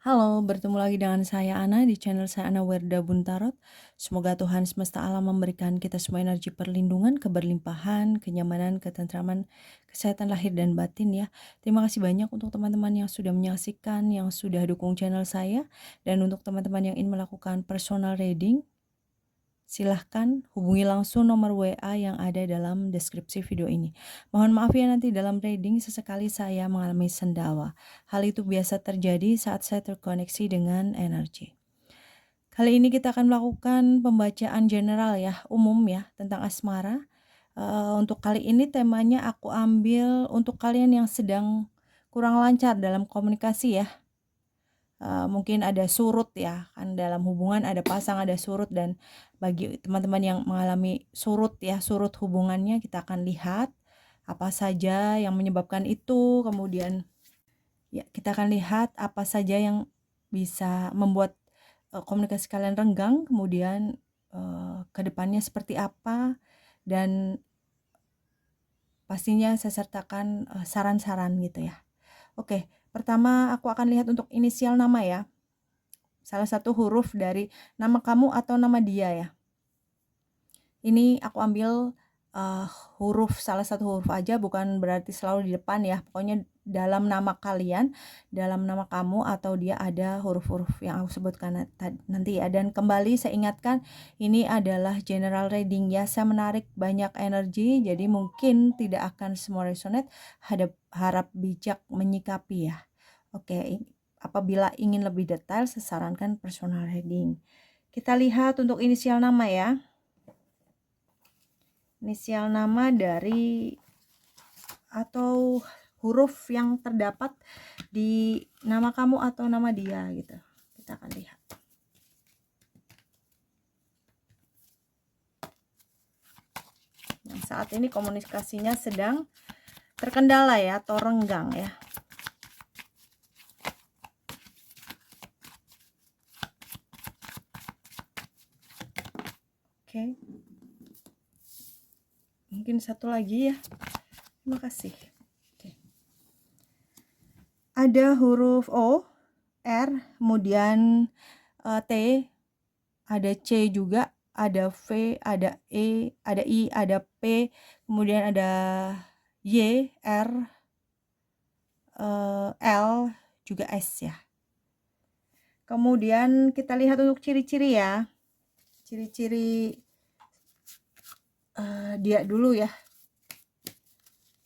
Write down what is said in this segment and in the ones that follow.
Halo, bertemu lagi dengan saya Ana di channel saya Ana Werda Buntarot. Semoga Tuhan semesta alam memberikan kita semua energi perlindungan, keberlimpahan, kenyamanan, ketentraman, kesehatan lahir dan batin ya. Terima kasih banyak untuk teman-teman yang sudah menyaksikan, yang sudah dukung channel saya. Dan untuk teman-teman yang ingin melakukan personal reading, silahkan hubungi langsung nomor WA yang ada dalam deskripsi video ini. Mohon maaf ya nanti dalam reading sesekali saya mengalami sendawa. Hal itu biasa terjadi saat saya terkoneksi dengan energi. Kali ini kita akan melakukan pembacaan general ya, umum ya, tentang asmara. Untuk kali ini temanya aku ambil untuk kalian yang sedang kurang lancar dalam komunikasi ya. Mungkin ada surut ya, kan dalam hubungan ada pasang, ada surut, dan bagi teman-teman yang mengalami surut ya, surut hubungannya, kita akan lihat apa saja yang menyebabkan itu, kemudian ya kita akan lihat apa saja yang bisa membuat komunikasi kalian renggang, kemudian ke depannya seperti apa, dan pastinya saya sertakan saran-saran gitu ya. Oke, pertama aku akan lihat untuk inisial nama ya. Salah satu huruf dari nama kamu atau nama dia ya. Ini aku ambil huruf, salah satu huruf aja, bukan berarti selalu di depan ya. Pokoknya dalam nama kalian, dalam nama kamu atau dia ada huruf-huruf yang aku sebutkan nanti ya. Dan kembali saya ingatkan, ini adalah general reading ya. Saya menarik banyak energi, jadi mungkin tidak akan semua resonate. Harap bijak menyikapi ya. Oke, apabila ingin lebih detail, saya sarankan personal reading. Kita lihat untuk inisial nama ya. Inisial nama dari atau huruf yang terdapat di nama kamu atau nama dia gitu. Kita akan lihat. Nah, saat ini komunikasinya sedang terkendala ya, atau renggang ya. Oke. Mungkin satu lagi ya. Terima kasih. Oke. Ada huruf O, R, kemudian T, ada C juga, ada V, ada E, ada I, ada P, kemudian ada Y, R, L, juga S ya. Kemudian kita lihat untuk ciri-ciri ya. Ciri-ciri dia dulu ya.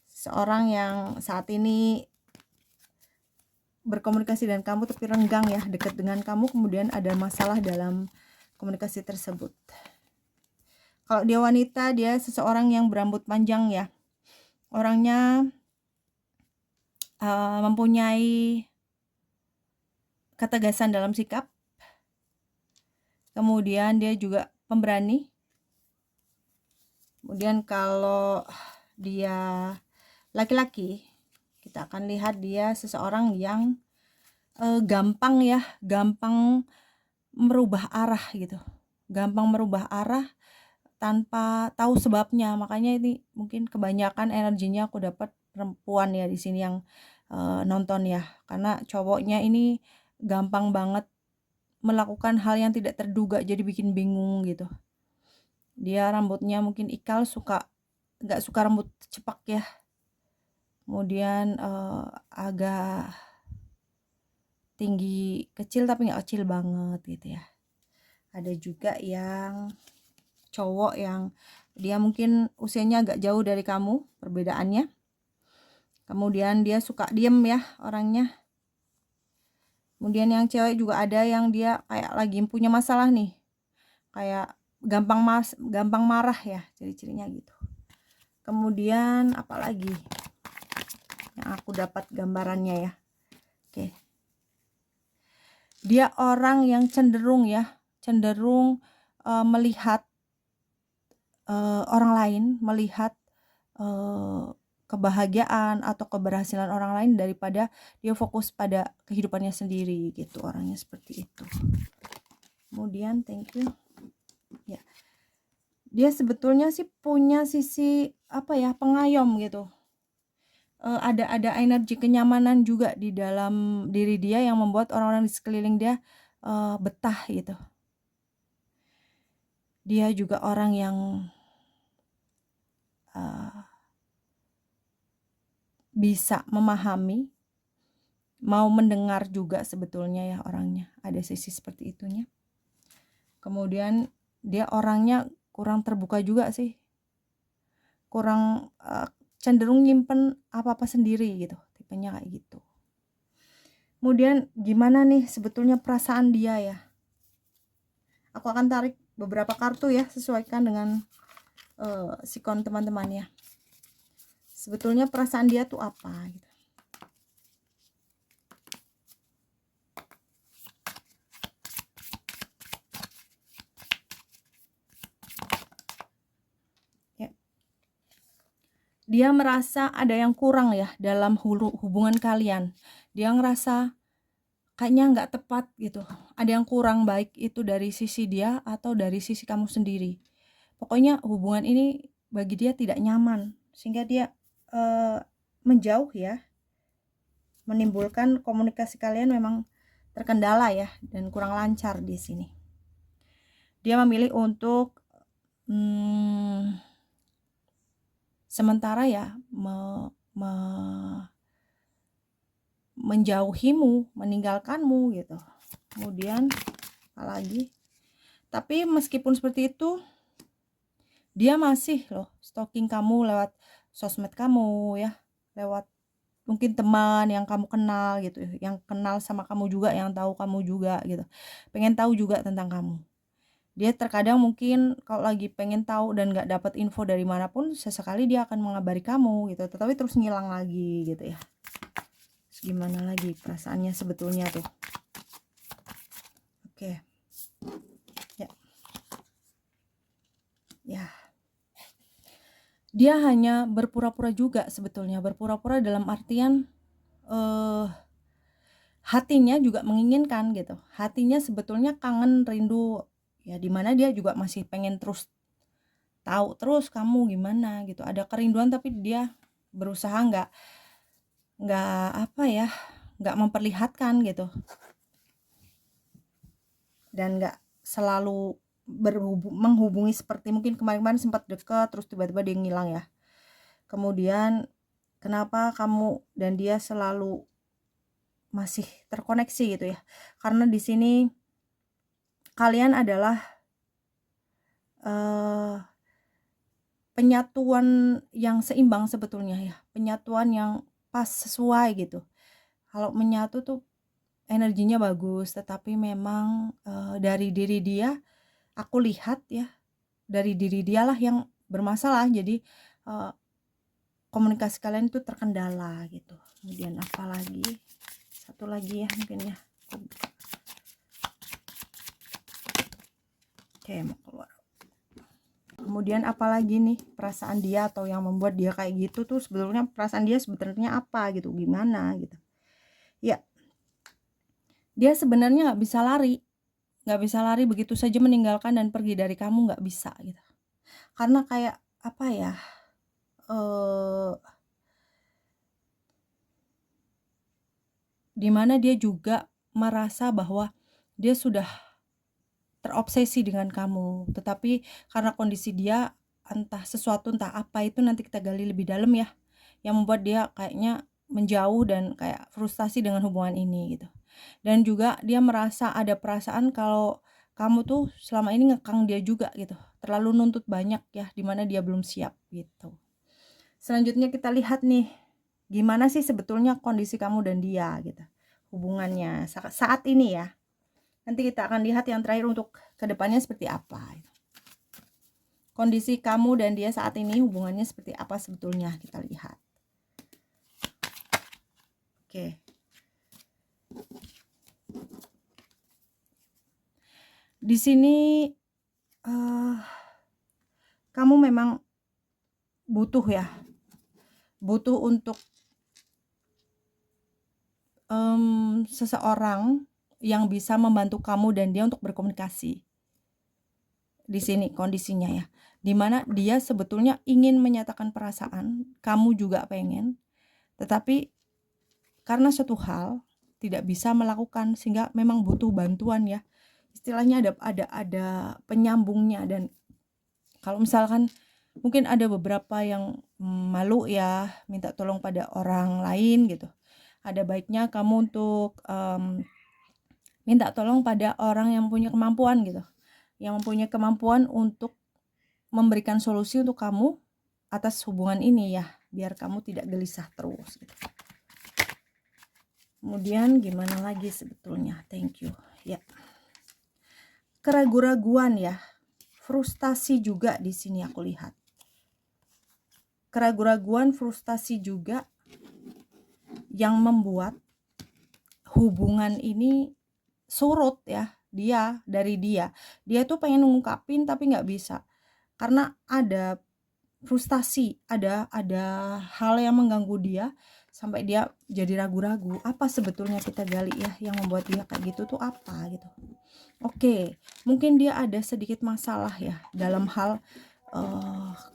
Seorang yang saat ini berkomunikasi dengan kamu tapi renggang ya, dekat dengan kamu, kemudian ada masalah dalam komunikasi tersebut. Kalau dia wanita, dia seseorang yang berambut panjang ya. Orangnya mempunyai ketegasan dalam sikap. Kemudian dia juga pemberani. Kemudian kalau dia laki-laki, kita akan lihat dia seseorang yang gampang ya, gampang merubah arah gitu. Gampang merubah arah tanpa tahu sebabnya. Makanya ini mungkin kebanyakan energinya aku dapat perempuan ya di sini yang nonton ya. Karena cowoknya ini gampang banget melakukan hal yang tidak terduga, jadi bikin bingung gitu. Dia rambutnya mungkin ikal, nggak suka rambut cepak ya. Kemudian agak tinggi kecil tapi nggak kecil banget gitu ya. Ada juga yang cowok yang dia mungkin usianya agak jauh dari kamu perbedaannya. Kemudian dia suka diem ya orangnya. Kemudian yang cewek juga ada yang dia kayak lagi punya masalah nih. Kayak gampang marah ya, ciri-cirinya gitu. Kemudian apalagi yang aku dapat gambarannya ya. Oke. Dia orang yang cenderung melihat orang lain, melihat kebahagiaan atau keberhasilan orang lain daripada dia fokus pada kehidupannya sendiri gitu. Orangnya seperti itu. Kemudian thank you. Ya. Dia sebetulnya sih punya sisi apa ya, pengayom gitu. ada energi kenyamanan juga di dalam diri dia yang membuat orang-orang di sekeliling dia, betah gitu. Dia juga orang yang, eee, bisa memahami, mau mendengar juga sebetulnya ya orangnya, ada sisi seperti itunya. Kemudian dia orangnya kurang terbuka juga sih, kurang, cenderung nyimpen apa-apa sendiri gitu, tipenya kayak gitu. Kemudian gimana nih sebetulnya perasaan dia ya? Aku akan tarik beberapa kartu ya, sesuaikan dengan, sikon teman-teman ya. Sebetulnya perasaan dia tuh apa gitu. Ya. Dia merasa ada yang kurang ya dalam hubungan kalian. Dia ngerasa kayaknya nggak tepat gitu. Ada yang kurang, baik itu dari sisi dia atau dari sisi kamu sendiri. Pokoknya hubungan ini bagi dia tidak nyaman, sehingga dia, menjauh ya, menimbulkan komunikasi kalian memang terkendala ya dan kurang lancar di sini. Dia memilih untuk, sementara ya menjauhimu, meninggalkanmu gitu. Kemudian apalagi? Tapi meskipun seperti itu, dia masih loh stalking kamu lewat sosmed kamu ya, lewat mungkin teman yang kamu kenal gitu, yang kenal sama kamu juga, yang tahu kamu juga gitu. Pengen tahu juga tentang kamu. Dia terkadang mungkin kalau lagi pengen tahu dan nggak dapat info dari manapun, sesekali dia akan mengabari kamu gitu, tetapi terus ngilang lagi gitu ya. Terus gimana lagi perasaannya sebetulnya tuh? Oke. Ya. Ya. Dia hanya berpura-pura juga sebetulnya, berpura-pura dalam artian, hatinya juga menginginkan gitu. Hatinya sebetulnya kangen, rindu, ya di mana dia juga masih pengen terus tahu terus kamu gimana gitu. Ada kerinduan tapi dia berusaha nggak apa ya, nggak memperlihatkan gitu. Dan nggak selalu menghubungi seperti mungkin kemarin-kemarin sempat deket terus tiba-tiba dia ngilang ya. Kemudian kenapa kamu dan dia selalu masih terkoneksi gitu ya? Karena di sini kalian adalah penyatuan yang seimbang sebetulnya ya, penyatuan yang pas, sesuai gitu. Kalau menyatu tuh energinya bagus, tetapi memang, dari diri dia, aku lihat ya, dari diri dialah yang bermasalah. Jadi, komunikasi kalian itu terkendala gitu. Kemudian apa lagi? Satu lagi ya mungkin ya. Oke, mau keluar. Kemudian apalagi nih perasaan dia atau yang membuat dia kayak gitu tuh sebetulnya perasaan dia sebenarnya apa gitu, gimana gitu. Ya, dia sebenarnya nggak bisa lari begitu saja meninggalkan dan pergi dari kamu, nggak bisa gitu. Karena kayak apa ya, dimana dia juga merasa bahwa dia sudah terobsesi dengan kamu, tetapi karena kondisi dia entah sesuatu, entah apa itu nanti kita gali lebih dalam ya, yang membuat dia kayaknya menjauh dan kayak frustasi dengan hubungan ini gitu. Dan juga dia merasa ada perasaan kalau kamu tuh selama ini ngekang dia juga gitu, terlalu nuntut banyak ya, dimana dia belum siap gitu. Selanjutnya kita lihat nih, gimana sih sebetulnya kondisi kamu dan dia gitu, hubungannya saat ini ya. Nanti kita akan lihat yang terakhir untuk kedepannya seperti apa. Kondisi kamu dan dia saat ini hubungannya seperti apa sebetulnya, kita lihat. Oke. Di sini kamu memang butuh ya, butuh untuk seseorang yang bisa membantu kamu dan dia untuk berkomunikasi. Di sini kondisinya ya, dimana dia sebetulnya ingin menyatakan perasaan, kamu juga pengen, Tetapi karena suatu hal tidak bisa melakukan sehingga memang butuh bantuan ya. Istilahnya ada penyambungnya. Dan kalau misalkan mungkin ada beberapa yang malu ya minta tolong pada orang lain gitu. Ada baiknya kamu untuk minta tolong pada orang yang punya kemampuan gitu. Yang mempunyai kemampuan untuk memberikan solusi untuk kamu atas hubungan ini ya, biar kamu tidak gelisah terus gitu. Kemudian gimana lagi sebetulnya? Thank you. Ya. Keraguan-raguan ya. Frustasi juga di sini aku lihat. Keraguan-raguan, frustasi juga yang membuat hubungan ini surut ya. Dia tuh pengen ngungkapin tapi nggak bisa. Karena ada frustasi, ada hal yang mengganggu dia sampai dia jadi ragu-ragu. Apa sebetulnya kita gali ya yang membuat dia kayak gitu tuh apa gitu. Oke, mungkin dia ada sedikit masalah ya dalam hal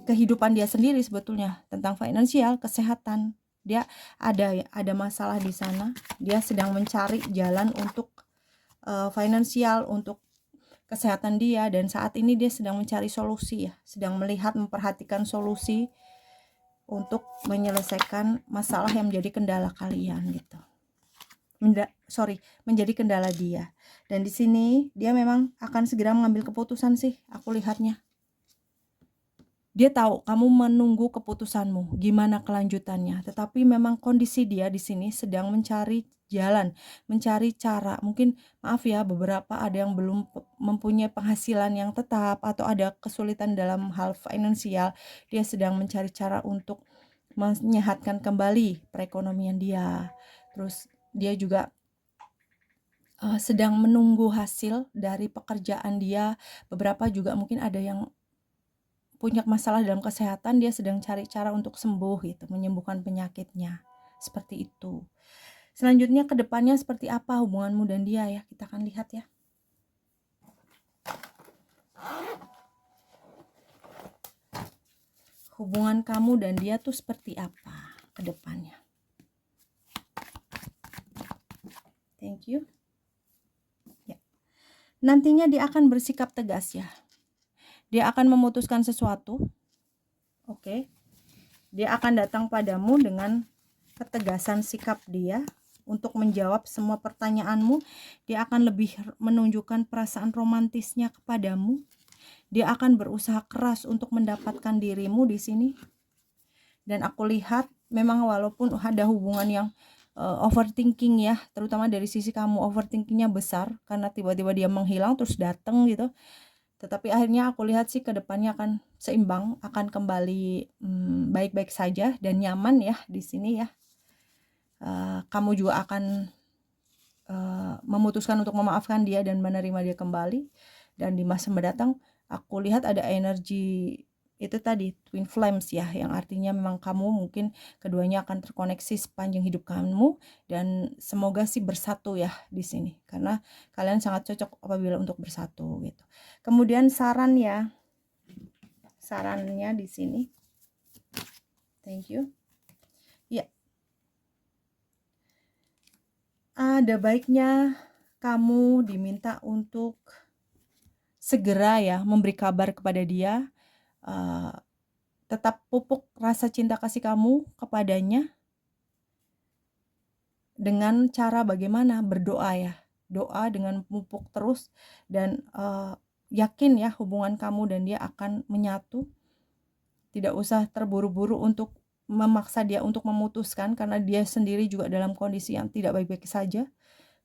kehidupan dia sendiri sebetulnya tentang finansial, kesehatan. Dia ada masalah di sana. Dia sedang mencari jalan untuk finansial, untuk kesehatan dia, dan saat ini dia sedang mencari solusi ya, sedang melihat, memperhatikan solusi untuk menyelesaikan masalah yang menjadi kendala kalian gitu. Menjadi kendala dia. Dan di sini dia memang akan segera mengambil keputusan sih, aku lihatnya. Dia tahu kamu menunggu keputusanmu, gimana kelanjutannya. Tetapi memang kondisi dia di sini sedang mencari jalan, mencari cara. Mungkin maaf ya, beberapa ada yang belum mempunyai penghasilan yang tetap atau ada kesulitan dalam hal finansial. Dia sedang mencari cara untuk menyehatkan kembali perekonomian dia. Terus dia juga sedang menunggu hasil dari pekerjaan dia. Beberapa juga mungkin ada yang punya masalah dalam kesehatan, dia sedang cari cara untuk sembuh gitu, menyembuhkan penyakitnya. Seperti itu. Selanjutnya ke depannya seperti apa hubunganmu dan dia ya, kita akan lihat ya. Hubungan kamu dan dia tuh seperti apa ke depannya. Thank you. Ya. Nantinya dia akan bersikap tegas ya. Dia akan memutuskan sesuatu. Oke. Dia akan datang padamu dengan ketegasan sikap dia untuk menjawab semua pertanyaanmu. Dia akan lebih menunjukkan perasaan romantisnya kepadamu. Dia akan berusaha keras untuk mendapatkan dirimu di sini. Dan aku lihat memang walaupun ada hubungan yang overthinking ya, terutama dari sisi kamu overthinkingnya besar karena tiba-tiba dia menghilang terus datang gitu. Tetapi akhirnya aku lihat sih ke depannya akan seimbang, akan kembali baik-baik saja dan nyaman ya di sini ya. Kamu juga akan memutuskan untuk memaafkan dia dan menerima dia kembali. Dan di masa mendatang aku lihat ada energi itu tadi twin flames ya, yang artinya memang kamu mungkin keduanya akan terkoneksi sepanjang hidup kamu, dan semoga sih bersatu ya di sini karena kalian sangat cocok apabila untuk bersatu gitu. Kemudian sarannya di sini. Thank you. Ya. Ada baiknya kamu diminta untuk segera ya memberi kabar kepada dia, tetap pupuk rasa cinta kasih kamu kepadanya dengan cara bagaimana? Berdoa ya, doa dengan pupuk terus dan yakin ya hubungan kamu dan dia akan menyatu. Tidak usah terburu-buru untuk memaksa dia untuk memutuskan karena dia sendiri juga dalam kondisi yang tidak baik-baik saja.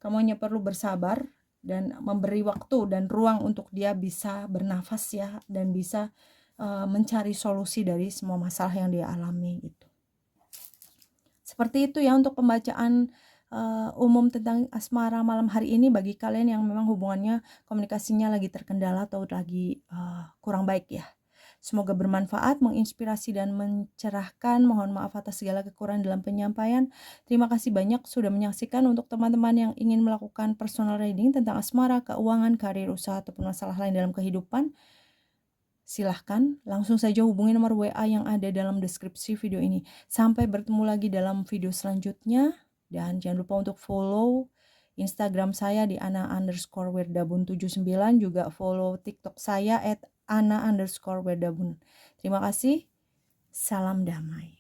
Kamu hanya perlu bersabar dan memberi waktu dan ruang untuk dia bisa bernafas ya, dan bisa mencari solusi dari semua masalah yang dia alami gitu. Seperti itu ya untuk pembacaan umum tentang asmara malam hari ini bagi kalian yang memang hubungannya, komunikasinya lagi terkendala atau lagi kurang baik ya. Semoga bermanfaat, menginspirasi dan mencerahkan. Mohon maaf atas segala kekurangan dalam penyampaian. Terima kasih banyak sudah menyaksikan. Untuk teman-teman yang ingin melakukan personal reading tentang asmara, keuangan, karir, usaha, ataupun masalah lain dalam kehidupan, silahkan langsung saja hubungi nomor WA yang ada dalam deskripsi video ini. Sampai bertemu lagi dalam video selanjutnya. Dan jangan lupa untuk follow Instagram saya di ana_werdabun79, juga follow TikTok saya @ana_werdabun. Terima kasih. Salam damai.